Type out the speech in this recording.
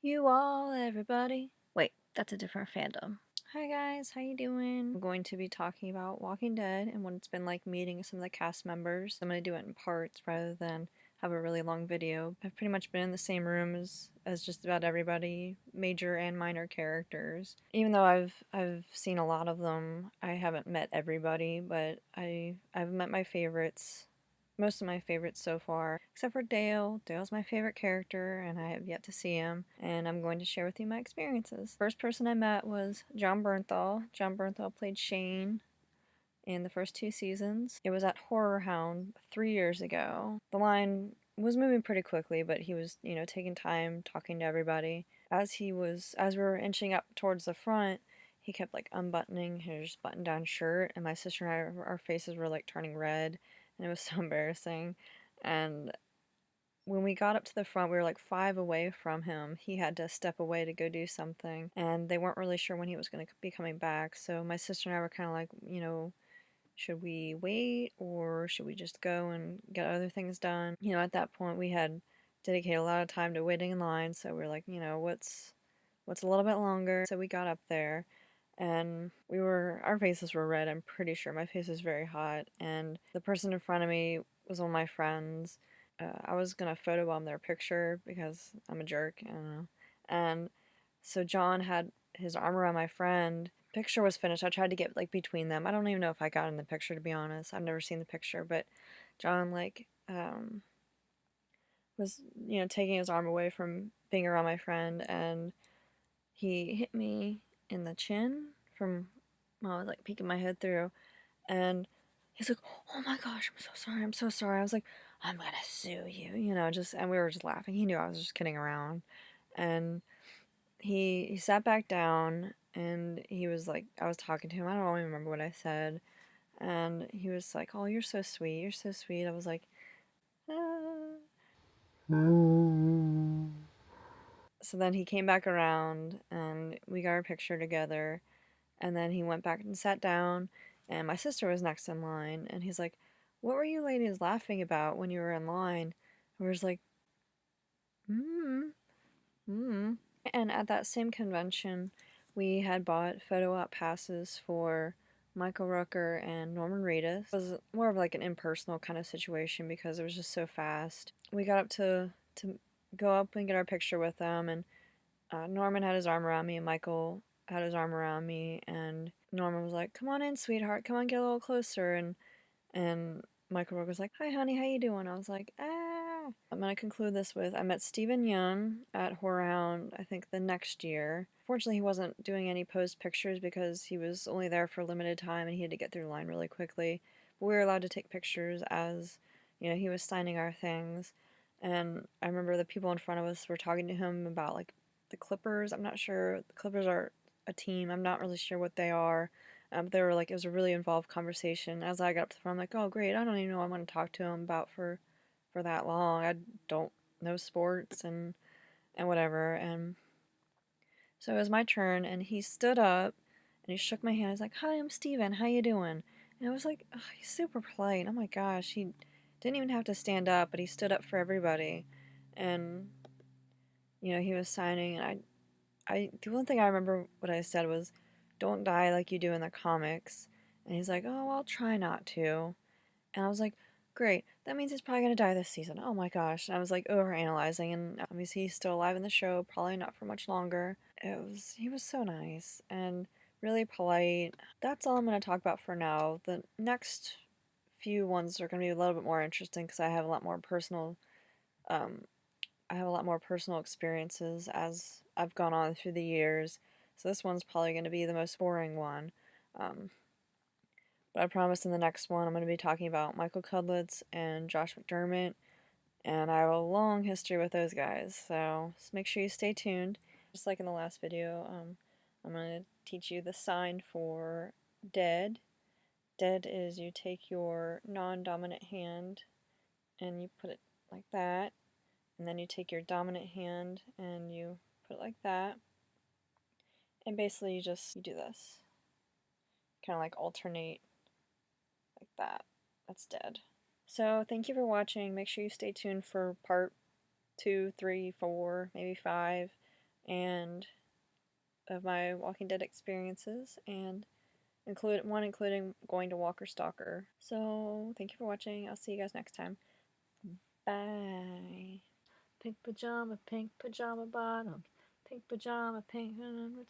You all, everybody. Wait, that's a different fandom. Hi guys, how you doing? I'm going to be talking about Walking Dead and what it's been like meeting some of the cast members. I'm going to do it in parts rather than have a really long video. I've pretty much been in the same room as just about everybody, major and minor characters. Even though I've seen a lot of them, I haven't met everybody, but I've met my favorites. Most of my favorites so far, except for Dale. Dale's my favorite character, and I have yet to see him, and I'm going to share with you my experiences. First person I met was John Bernthal. John Bernthal played Shane in the first 2 seasons. It was at Horror Hound 3 years ago. The line was moving pretty quickly, but he was, taking time, talking to everybody. As we were inching up towards the front, he kept like unbuttoning his button-down shirt, and my sister and I, our faces were like turning red, and it was so embarrassing. And when we got up to the front, we were like 5 away from him. He had to step away to go do something, and they weren't really sure when he was going to be coming back. So my sister and I were kind of like, should we wait or should we just go and get other things done? At that point we had dedicated a lot of time to waiting in line, so we were like, what's a little bit longer? So we got up there and our faces were red, I'm pretty sure. My face was very hot, and the person in front of me was one of my friends. I was gonna photobomb their picture because I'm a jerk, I don't know. And so John had his arm around my friend. Picture was finished. I tried to get like between them. I don't even know if I got in the picture, to be honest. I've never seen the picture, but John was taking his arm away from being around my friend, and he hit me in the chin from while I was like peeking my head through, and he's like, "Oh my gosh, I'm so sorry. I'm so sorry." I was like, "I'm gonna sue you," and we were just laughing. He knew I was just kidding around, and he sat back down, and he was like, I was talking to him. I don't even remember what I said, and he was like, "Oh, you're so sweet. You're so sweet." I was like, ah. So then he came back around, and we got our picture together, and then he went back and sat down, and my sister was next in line, and he's like, "What were you ladies laughing about when you were in line?" And we was like, hmm. And at that same convention, we had bought photo op passes for Michael Rooker and Norman Reedus. It was more of like an impersonal kind of situation because it was just so fast. We got up to go up and get our picture with them, and Norman had his arm around me, and Michael had his arm around me, and Norman was like, "Come on in, sweetheart. Come on, get a little closer." And Michael Rourke was like, "Hi, honey, how you doing?" I was like, "Ah." I'm gonna conclude this with I met Stephen Young at Horror Hound, I think the next year. Fortunately, he wasn't doing any post pictures because he was only there for a limited time and he had to get through the line really quickly. But we were allowed to take pictures as, he was signing our things. And I remember the people in front of us were talking to him about like the Clippers. I'm not sure. The Clippers are a team. I'm not really sure what they are. They were like, it was a really involved conversation. As I got up to the front, I'm like, oh great, I don't even know what I'm going to talk to him about for that long. I don't know sports and whatever. And so it was my turn, and he stood up and he shook my hand. He's like, "Hi, I'm Steven. How you doing?" And I was like, oh, he's super polite. Oh my gosh, he didn't even have to stand up, but he stood up for everybody. And he was signing, and the one thing I remember what I said was, "Don't die like you do in the comics." And he's like, "Oh, I'll try not to." And I was like, "Great, that means he's probably gonna die this season. Oh my gosh." And I was like overanalyzing, and obviously he's still alive in the show, probably not for much longer. He was so nice and really polite. That's all I'm gonna talk about for now. The next few ones are gonna be a little bit more interesting because um, I have a lot more personal experiences as I've gone on through the years, so this one's probably going to be the most boring one. Um, but I promise in the next one I'm going to be talking about Michael Cudlitz and Josh McDermott, and I have a long history with those guys, so just make sure you stay tuned. Just like in the last video, I'm going to teach you the sign for dead. Dead is you take your non-dominant hand and you put it like that, and then you take your dominant hand and you put it like that, and basically you do this, kind of like alternate like that. That's dead. So thank you for watching. Make sure you stay tuned for part 2, 3, 4, maybe 5. and of my Walking Dead experiences, and including going to Walker Stalker. So thank you for watching. I'll see you guys next time. Bye. Pink pajama bottoms. Pink pajama, pink pajama.